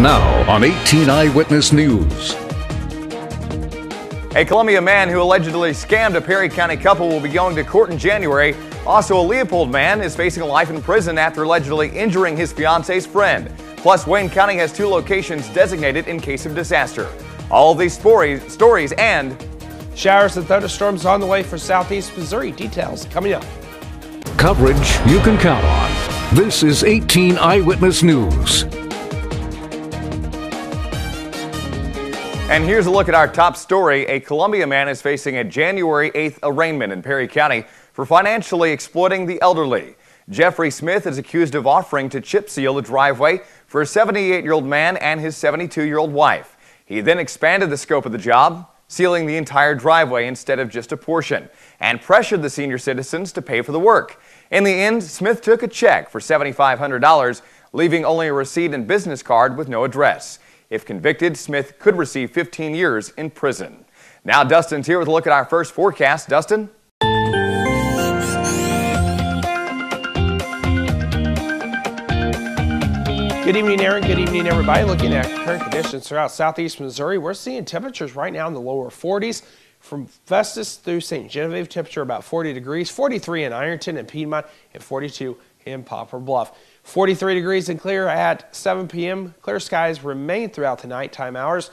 Now on 18 Eyewitness News. A Columbia man who allegedly scammed a Perry County couple will be going to court in January. Also, a Leopold man is facing life in prison after allegedly injuring his fiance's friend. Plus, Wayne County has 2 locations designated in case of disaster. All of these stories and showers and thunderstorms on the way for southeast Missouri. Details coming up. Coverage you can count on. This is 18 Eyewitness News. And here's a look at our top story. A Columbia man is facing a January 8th arraignment in Perry County for financially exploiting the elderly. Jeffrey Smith is accused of offering to chip seal the driveway for a 78-year-old man and his 72-year-old wife. He then expanded the scope of the job, sealing the entire driveway instead of just a portion, and pressured the senior citizens to pay for the work. In the end, Smith took a check for $7,500, leaving only a receipt and business card with no address. If convicted, Smith could receive 15 years in prison. Now Dustin's here with a look at our first forecast. Dustin? Good evening, Aaron. Good evening, everybody. Looking at current conditions throughout southeast Missouri, we're seeing temperatures right now in the lower 40s. From Festus through St. Genevieve, temperature about 40 degrees, 43 in Ironton and Piedmont, and 42 in Poplar Bluff. 43 degrees and clear at 7 p.m. Clear skies remain throughout the nighttime hours.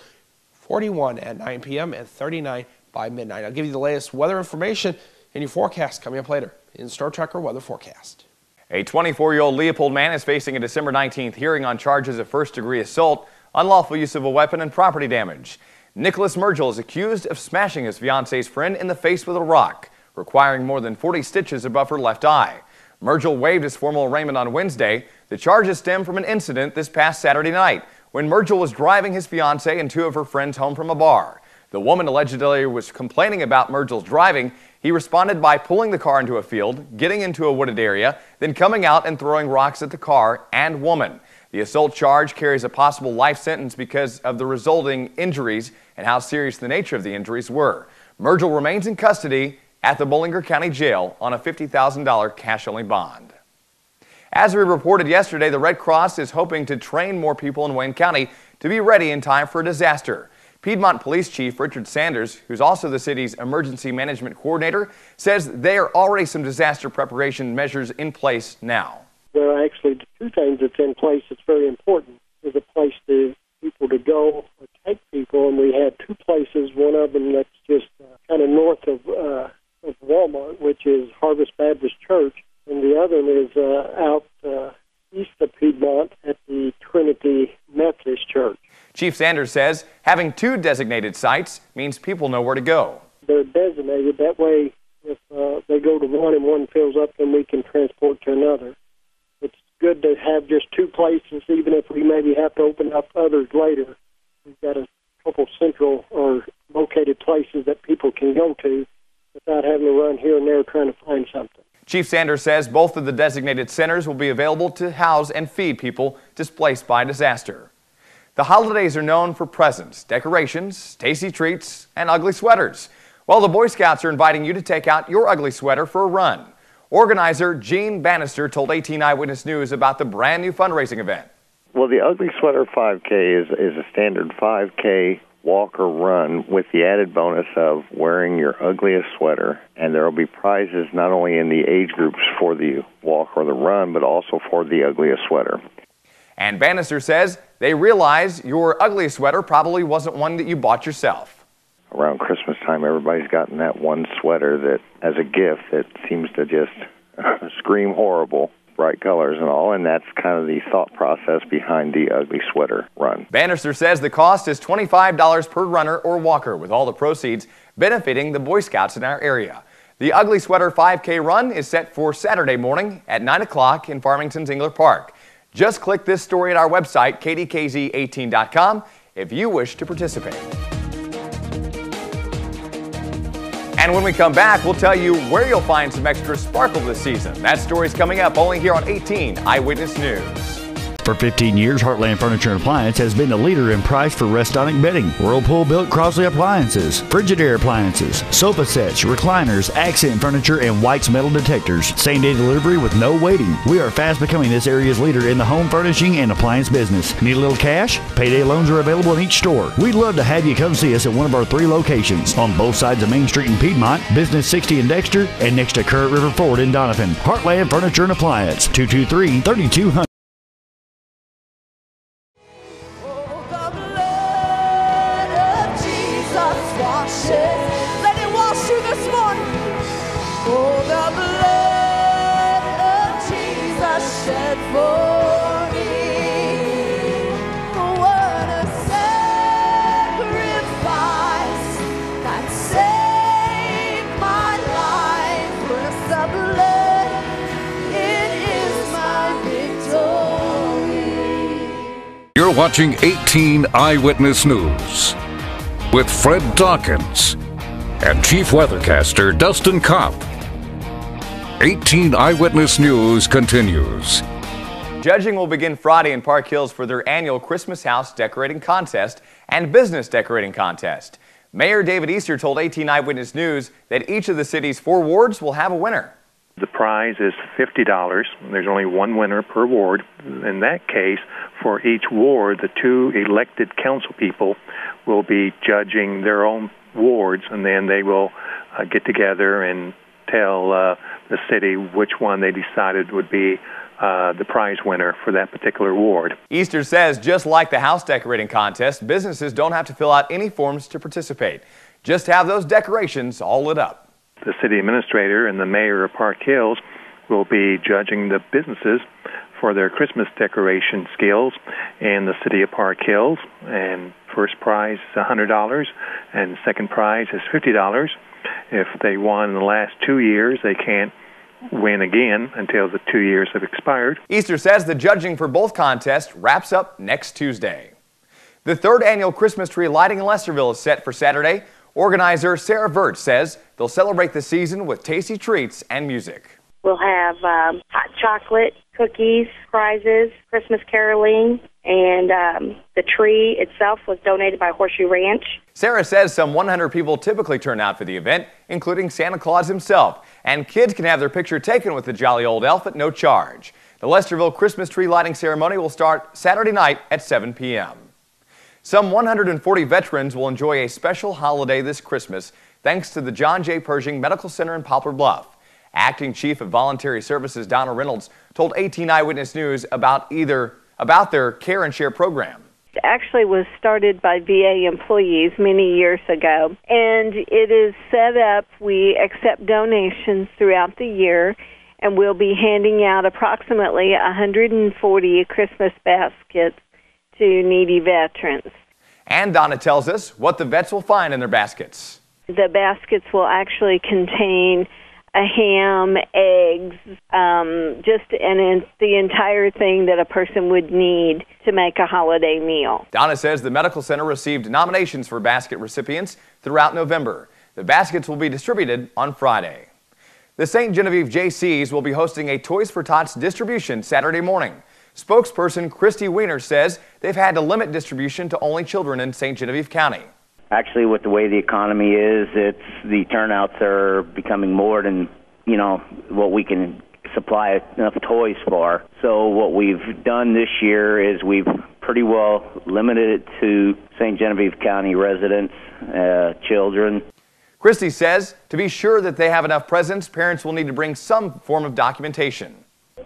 41 at 9 p.m. and 39 by midnight. I'll give you the latest weather information in your forecast coming up later in Star Tracker Weather Forecast. A 24-year-old Leopold man is facing a December 19th hearing on charges of first-degree assault, unlawful use of a weapon, and property damage. Nicholas Mergel is accused of smashing his fiance's friend in the face with a rock, requiring more than 40 stitches above her left eye. Mergel waived his formal arraignment on Wednesday. The charges stem from an incident this past Saturday night when Mergel was driving his fiancée and 2 of her friends home from a bar. The woman allegedly was complaining about Mergel's driving. He responded by pulling the car into a field, getting into a wooded area, then coming out and throwing rocks at the car and woman. The assault charge carries a possible life sentence because of the resulting injuries and how serious the nature of the injuries were. Mergel remains in custody at the Bollinger County Jail on a $50,000 cash-only bond. As we reported yesterday, the Red Cross is hoping to train more people in Wayne County to be ready in time for a disaster. Piedmont Police Chief Richard Sanders, who's also the city's emergency management coordinator, says there are already some disaster preparation measures in place now. There are actually 2 things that's in place that's very important. There's a place for people to go or take people, and we have 2 places. One of them that's just kind of north of Walmart, which is Harvest Baptist Church, and the other is out east of Piedmont at the Trinity Methodist Church. Chief Sanders says having 2 designated sites means people know where to go. They're designated. That way, if they go to one and one fills up, then we can transport to another. It's good to have just 2 places, even if we maybe have to open up others later. We've got a couple central or located places that people can go to without having to run here and there trying to find something. Chief Sanders says both of the designated centers will be available to house and feed people displaced by disaster. The holidays are known for presents, decorations, tasty treats, and ugly sweaters. Well, the Boy Scouts are inviting you to take out your ugly sweater for a run. Organizer Gene Bannister told 18 Eyewitness News about the brand new fundraising event. Well, the Ugly Sweater 5K is a standard 5K walk or run with the added bonus of wearing your ugliest sweater, and there will be prizes not only in the age groups for the walk or the run, but also for the ugliest sweater. And Bannister says they realize your ugliest sweater probably wasn't one that you bought yourself. Around Christmas time, everybody's gotten that one sweater that, as a gift, that seems to just scream horrible, bright colors and all, and that's kind of the thought process behind the Ugly Sweater run. Bannister says the cost is $25 per runner or walker, with all the proceeds benefiting the Boy Scouts in our area. The Ugly Sweater 5K run is set for Saturday morning at 9 o'clock in Farmington's Engler Park. Just click this story at our website, KDKZ18.com, if you wish to participate. And when we come back, we'll tell you where you'll find some extra sparkle this season. That story's coming up only here on 18 Eyewitness News. For 15 years, Heartland Furniture and Appliance has been the leader in price for Restonic bedding. Whirlpool built Crosley appliances, Frigidaire appliances, sofa sets, recliners, accent furniture, and White's metal detectors. Same-day delivery with no waiting. We are fast becoming this area's leader in the home furnishing and appliance business. Need a little cash? Payday loans are available in each store. We'd love to have you come see us at one of our 3 locations on both sides of Main Street in Piedmont, Business 60 in Dexter, and next to Current River Ford in Donovan. Heartland Furniture and Appliance, 223-3200. Let it wash you this morning. Oh, the blood of Jesus shed for me. What a sacrifice that saved my life. With the blood, it is my victory. You're watching 18 Eyewitness News with Fred Dawkins and Chief Weathercaster Dustin Kopp. 18 Eyewitness News continues. Judging will begin Friday in Park Hills for their annual Christmas house decorating contest and business decorating contest. Mayor David Easter told 18 Eyewitness News that each of the city's 4 wards will have a winner. The prize is $50. There's only one winner per ward. In that case, for each ward, the 2 elected council people will be judging their own wards, and then they will get together and tell the city which one they decided would be the prize winner for that particular ward. Easter says just like the house decorating contest, businesses don't have to fill out any forms to participate. Just have those decorations all lit up. The city administrator and the mayor of Park Hills will be judging the businesses for their Christmas decoration skills in the city of Park Hills. And first prize is $100 and second prize is $50. If they won in the last 2 years, they can't win again until the 2 years have expired. Easter says the judging for both contests wraps up next Tuesday. The 3rd annual Christmas tree lighting in Lesterville is set for Saturday. Organizer Sarah Vert says they'll celebrate the season with tasty treats and music. We'll have hot chocolate, cookies, prizes, Christmas caroling, and the tree itself was donated by Horseshoe Ranch. Sarah says some 100 people typically turn out for the event, including Santa Claus himself, and kids can have their picture taken with the jolly old elf at no charge. The Lesterville Christmas tree lighting ceremony will start Saturday night at 7 p.m. Some 140 veterans will enjoy a special holiday this Christmas thanks to the John J. Pershing Medical Center in Poplar Bluff. Acting Chief of Voluntary Services Donna Reynolds told 18 Eyewitness News about their Care and Share program. It actually was started by VA employees many years ago, and it is set up. We accept donations throughout the year, and we'll be handing out approximately 140 Christmas baskets to needy veterans. And Donna tells us what the vets will find in their baskets. The baskets will actually contain a ham, eggs, the entire thing that a person would need to make a holiday meal. Donna says the medical center received nominations for basket recipients throughout November. The baskets will be distributed on Friday. The St. Genevieve Jaycees will be hosting a Toys for Tots distribution Saturday morning. Spokesperson Christy Weiner says they've had to limit distribution to only children in St. Genevieve County. Actually, with the way the economy is, the turnouts are becoming more than, what we can supply enough toys for. So what we've done this year is we've pretty well limited it to St. Genevieve County residents, children. Christy says to be sure that they have enough presents, parents will need to bring some form of documentation.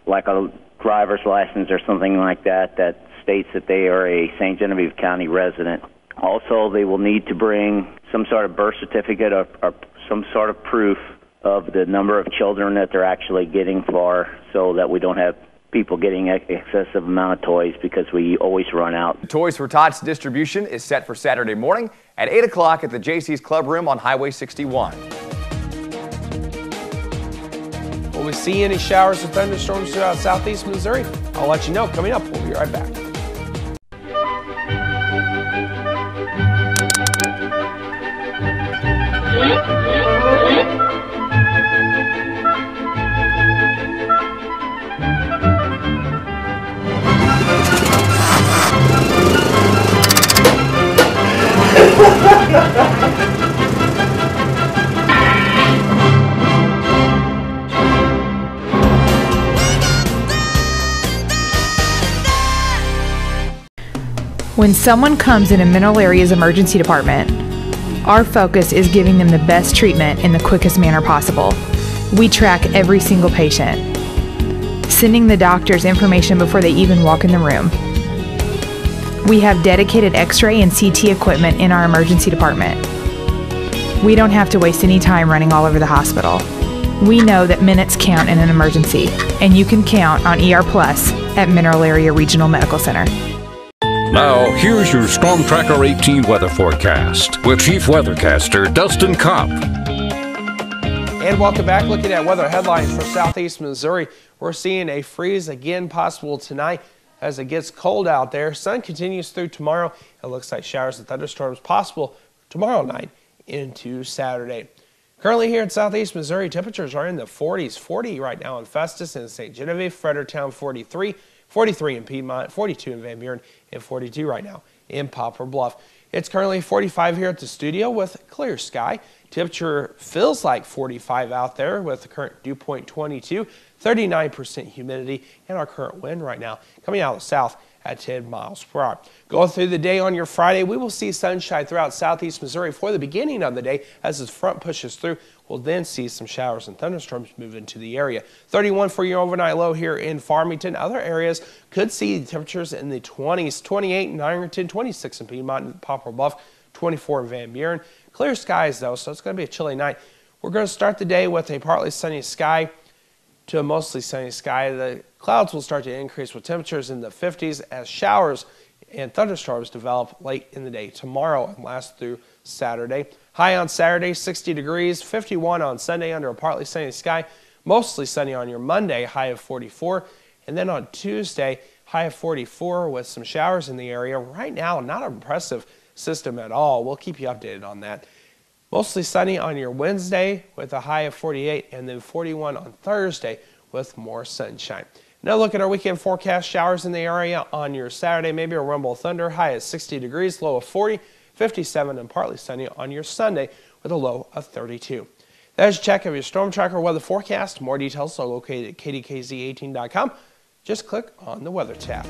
Like a driver's license or something like that that states that they are a St. Genevieve County resident. Also, they will need to bring some sort of birth certificate or some sort of proof of the number of children that they're actually getting for, so that we don't have people getting excessive amount of toys, because we always run out. The Toys for Tots distribution is set for Saturday morning at 8 o'clock at the Jaycees Club Room on Highway 61. Will we see any showers or thunderstorms throughout southeast Missouri? I'll let you know coming up. We'll be right back. When someone comes in a Mineral Area's emergency department, our focus is giving them the best treatment in the quickest manner possible. We track every single patient, sending the doctors information before they even walk in the room. We have dedicated X-ray and CT equipment in our emergency department. We don't have to waste any time running all over the hospital. We know that minutes count in an emergency, and you can count on ER Plus at Mineral Area Regional Medical Center. Now, here's your Storm Tracker 18 weather forecast with Chief Weathercaster Dustin Kopp. And welcome back. Looking at weather headlines for southeast Missouri, we're seeing a freeze again possible tonight as it gets cold out there. Sun continues through tomorrow. It looks like showers and thunderstorms possible tomorrow night into Saturday. Currently here in southeast Missouri, temperatures are in the 40s. 40 right now in Festus and St. Genevieve, Fredericktown 43, 43 in Piedmont, 42 in Van Buren, and 42 right now in Poplar Bluff. It's currently 45 here at the studio with clear sky. Temperature feels like 45 out there with the current dew point 22, 39% humidity, and our current wind right now coming out of the south at 10 miles per hour. Going through the day on your Friday, we will see sunshine throughout southeast Missouri for the beginning of the day. As this front pushes through, we'll then see some showers and thunderstorms move into the area. 31 for your overnight low here in Farmington. Other areas could see temperatures in the 20s, 28 in Ironton, 26 in Piedmont and Poplar Bluff, 24 in Van Buren. Clear skies though, so it's going to be a chilly night. We're going to start the day with a partly sunny sky to a mostly sunny sky. The clouds will start to increase with temperatures in the 50s as showers and thunderstorms develop late in the day tomorrow and last through Saturday. High on Saturday, 60 degrees, 51 on Sunday under a partly sunny sky, mostly sunny on your Monday, high of 44, and then on Tuesday, high of 44 with some showers in the area. Right now, not an impressive system at all. We'll keep you updated on that. Mostly sunny on your Wednesday with a high of 48 and then 41 on Thursday with more sunshine. Now look at our weekend forecast. Showers in the area on your Saturday, maybe a rumble of thunder, high at 60 degrees, low of 40, 57 and partly sunny on your Sunday with a low of 32. There's a check of your Storm Tracker weather forecast. More details are located at KDKZ18.com. Just click on the weather tab.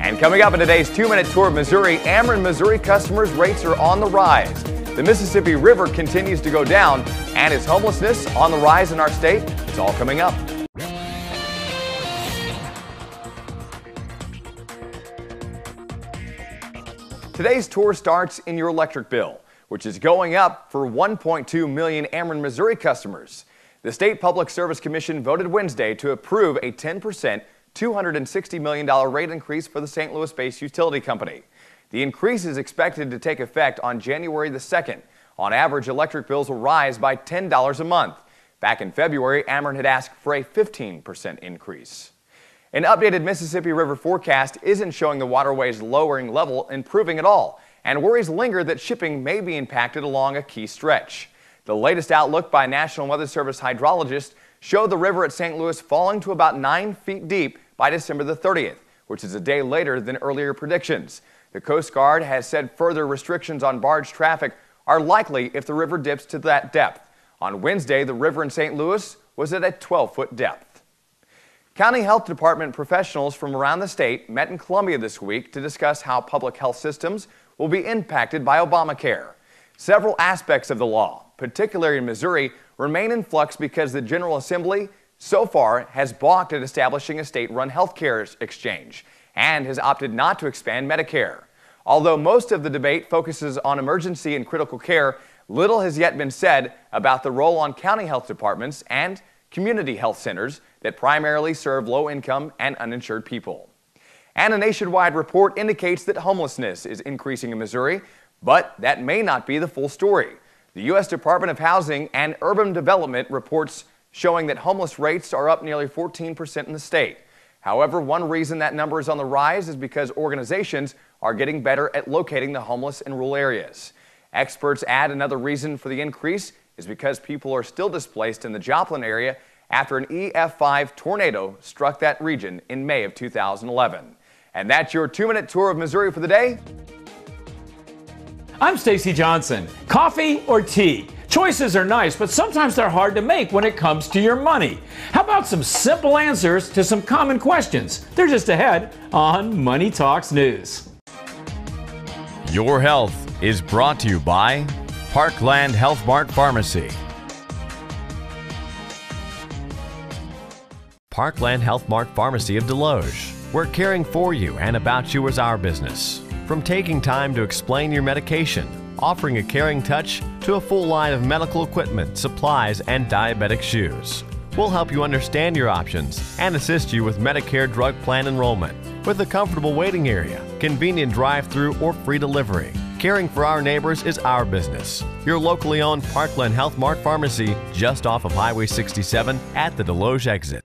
And coming up in today's 2-minute tour of Missouri, Ameren, Missouri customers' rates are on the rise. The Mississippi River continues to go down, and is homelessness on the rise in our state? It's all coming up. Today's tour starts in your electric bill, which is going up for 1.2 million Ameren, Missouri customers. The State Public Service Commission voted Wednesday to approve a 10%, $260 million rate increase for the St. Louis-based utility company. The increase is expected to take effect on January the 2nd. On average, electric bills will rise by $10 a month. Back in February, Ameren had asked for a 15% increase. An updated Mississippi River forecast isn't showing the waterway's lowering level improving at all, and worries linger that shipping may be impacted along a key stretch. The latest outlook by National Weather Service hydrologists showed the river at St. Louis falling to about 9 feet deep by December the 30th, which is a day later than earlier predictions. The Coast Guard has said further restrictions on barge traffic are likely if the river dips to that depth. On Wednesday, the river in St. Louis was at a 12-foot depth. County Health Department professionals from around the state met in Columbia this week to discuss how public health systems will be impacted by Obamacare. Several aspects of the law, particularly in Missouri, remain in flux because the General Assembly so far has balked at establishing a state-run health care exchange and has opted not to expand Medicare. Although most of the debate focuses on emergency and critical care, little has yet been said about the role on county health departments and community health centers that primarily serve low-income and uninsured people. And a nationwide report indicates that homelessness is increasing in Missouri, but that may not be the full story. The U.S. Department of Housing and Urban Development reports showing that homeless rates are up nearly 14% in the state. However, one reason that number is on the rise is because organizations are getting better at locating the homeless in rural areas. Experts add another reason for the increase is because people are still displaced in the Joplin area after an EF5 tornado struck that region in May of 2011. And that's your 2-minute tour of Missouri for the day. I'm Stacy Johnson. Coffee or tea? Choices are nice, but sometimes they're hard to make when it comes to your money. How about some simple answers to some common questions? They're just ahead on Money Talks News. Your health is brought to you by Parkland Health Mart Pharmacy. Parkland Health Mart Pharmacy of Deloge. We're caring for you and about you is our business. From taking time to explain your medication, offering a caring touch, to a full line of medical equipment, supplies, and diabetic shoes. We'll help you understand your options and assist you with Medicare drug plan enrollment with a comfortable waiting area, convenient drive-through or free delivery. Caring for our neighbors is our business. Your locally owned Parkland Health Mart Pharmacy just off of Highway 67 at the Deloge exit.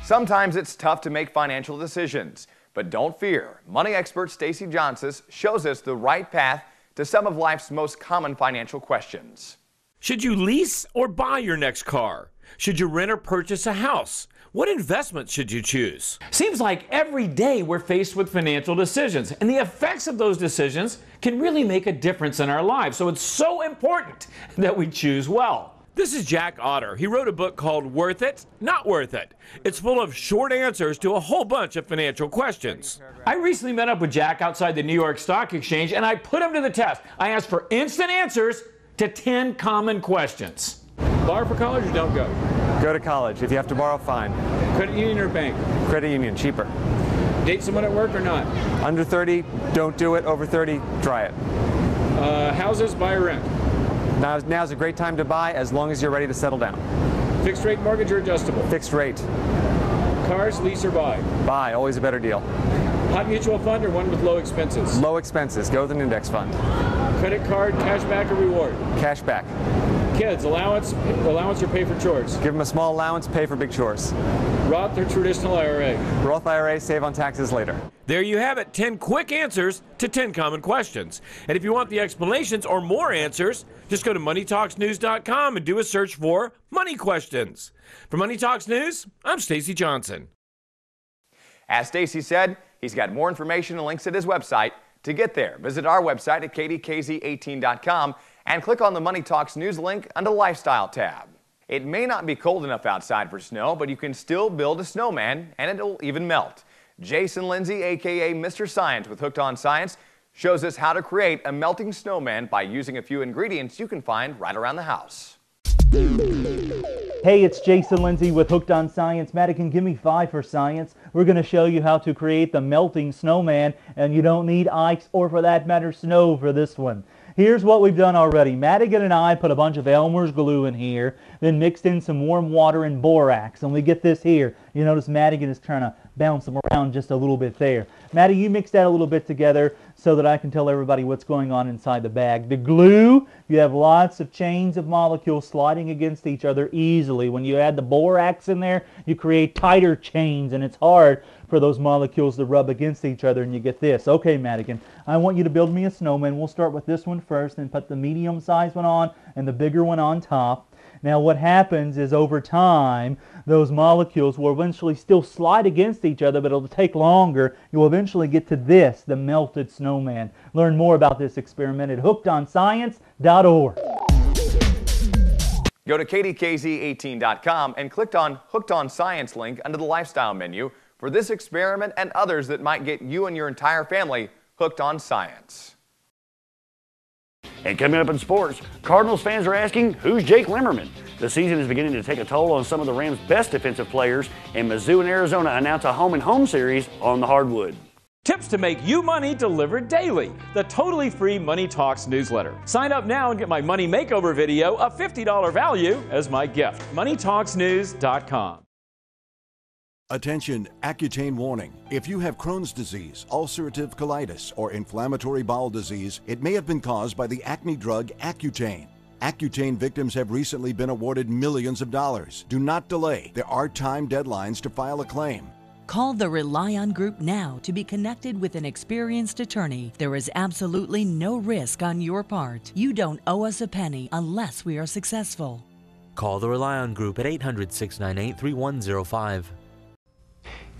Sometimes it's tough to make financial decisions, but don't fear. Money expert Stacy Johnson shows us the right path to some of life's most common financial questions. Should you lease or buy your next car? Should you rent or purchase a house? What investment should you choose? Seems like every day we're faced with financial decisions, and the effects of those decisions can really make a difference in our lives. So it's so important that we choose well. This is Jack Otter. He wrote a book called Worth It, Not Worth It. It's full of short answers to a whole bunch of financial questions. I recently met up with Jack outside the New York Stock Exchange, and I put him to the test. I asked for instant answers to 10 common questions. Borrow for college or don't go? Go to college. If you have to borrow, fine. Credit union or bank? Credit union, cheaper. Date someone at work or not? Under 30, don't do it. Over 30, try it. Houses, buy or rent? Now's a great time to buy as long as you're ready to settle down. Fixed rate mortgage or adjustable? Fixed rate. Cars, lease or buy? Buy, always a better deal. Hot mutual fund or one with low expenses? Low expenses, go with an index fund. Credit card, cash back or reward? Cash back. Kids, allowance or pay for chores? Give them a small allowance, pay for big chores. Roth or traditional IRA? Roth IRA, save on taxes later. There you have it, 10 quick answers to 10 common questions. And if you want the explanations or more answers, just go to MoneyTalksNews.com and do a search for Money Questions. For Money Talks News, I'm Stacy Johnson. As Stacy said, he's got more information and links at his website. To get there, visit our website at KDKZ18.com and click on the Money Talks News link under the Lifestyle tab. It may not be cold enough outside for snow, but you can still build a snowman and it'll even melt. Jason Lindsay, aka Mr. Science with Hooked on Science, shows us how to create a melting snowman by using a few ingredients you can find right around the house. Hey, it's Jason Lindsay with Hooked on Science. Madigan, give me 5 for science. We're going to show you how to create the melting snowman, and you don't need ice or, for that matter, snow for this one. Here's what we've done already. Madigan and I put a bunch of Elmer's glue in here, then mixed in some warm water and borax, and we get this here. You notice Madigan is trying to bounce them around just a little bit there. Maddie, you mix that a little bit together so that I can tell everybody what's going on inside the bag. The glue, you have lots of chains of molecules sliding against each other easily. When you add the borax in there, you create tighter chains, and it's hard for those molecules to rub against each other, and you get this. Okay, Madigan, I want you to build me a snowman. We'll start with this one first and put the medium-sized one on and the bigger one on top. Now what happens is over time, those molecules will eventually still slide against each other, but it'll take longer. You'll eventually get to this, the melted snowman. Learn more about this experiment at hookedonscience.org. Go to KDKZ18.com and click on Hooked on Science link under the Lifestyle menu for this experiment and others that might get you and your entire family hooked on science. And coming up in sports, Cardinals fans are asking, who's Jake Limmerman? The season is beginning to take a toll on some of the Rams' best defensive players, and Mizzou and Arizona announce a home-and-home series on the hardwood. Tips to make you money delivered daily. The totally free Money Talks newsletter. Sign up now and get my money makeover video, a $50 value, as my gift. MoneyTalksNews.com. Attention, Accutane warning. If you have Crohn's disease, ulcerative colitis, or inflammatory bowel disease, it may have been caused by the acne drug Accutane. Accutane victims have recently been awarded millions of dollars. Do not delay. There are time deadlines to file a claim. Call the Rely On Group now to be connected with an experienced attorney. There is absolutely no risk on your part. You don't owe us a penny unless we are successful. Call the Rely On Group at 800-698-3105.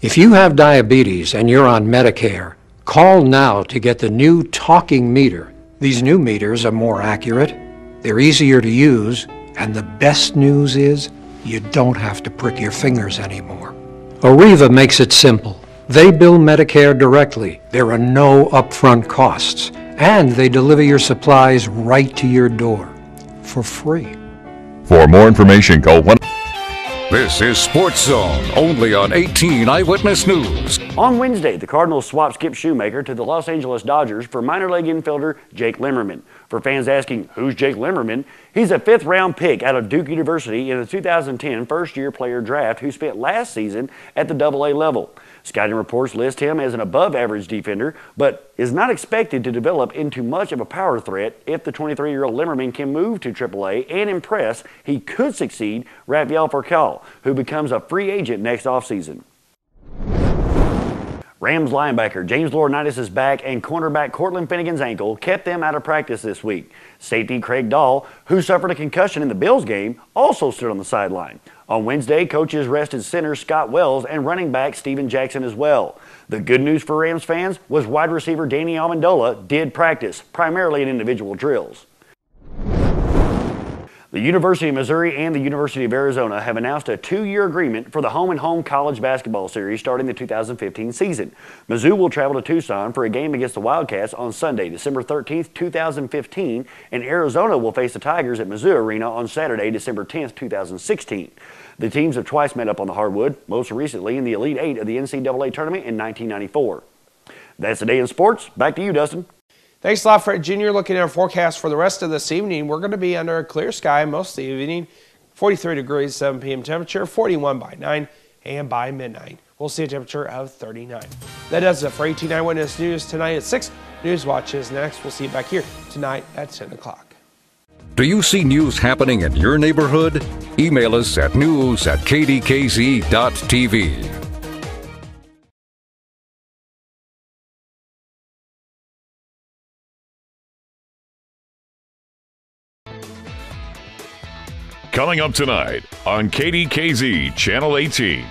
If you have diabetes and you're on Medicare, Call now to get the new talking meter. These new meters are more accurate, they're easier to use, and the best news is you don't have to prick your fingers anymore. Arriva makes it simple. They bill Medicare directly. There are no upfront costs, and they deliver your supplies right to your door for free. For more information, call 1. This is Sports Zone, only on 18 Eyewitness News. On Wednesday, the Cardinals swapped Skip Shoemaker to the Los Angeles Dodgers for minor league infielder Jake Limmerman. For fans asking, who's Jake Limmerman? He's a 5th-round pick out of Duke University in the 2010 first-year player draft who spent last season at the AA level. Scouting reports list him as an above-average defender, but is not expected to develop into much of a power threat. If the 23-year-old Limmerman can move to AAA and impress, he could succeed Rafael Furcal, who becomes a free agent next offseason. Rams linebacker James Laurinaitis' back and cornerback Cortland Finnegan's ankle kept them out of practice this week. Safety Craig Dahl, who suffered a concussion in the Bills game, also stood on the sideline. On Wednesday, coaches rested center Scott Wells and running back Steven Jackson as well. The good news for Rams fans was wide receiver Danny Amendola did practice, primarily in individual drills. The University of Missouri and the University of Arizona have announced a 2-year agreement for the home-and-home college basketball series starting the 2015 season. Mizzou will travel to Tucson for a game against the Wildcats on Sunday, December 13th, 2015, and Arizona will face the Tigers at Mizzou Arena on Saturday, December 10th, 2016. The teams have twice met up on the hardwood, most recently in the Elite Eight of the NCAA tournament in 1994. That's the day in sports. Back to you, Dustin. Thanks a lot, Fred Jr. Looking at our forecast for the rest of this evening, we're going to be under a clear sky most of the evening. 43 degrees, 7 p.m. temperature, 41 by 9, and by midnight, we'll see a temperature of 39. That does it for 18 Eyewitness News tonight at 6. Newswatch is next. We'll see you back here tonight at 10 o'clock. Do you see news happening in your neighborhood? Email us at news@kdkz.tv. Coming up tonight on KDKZ Channel 18.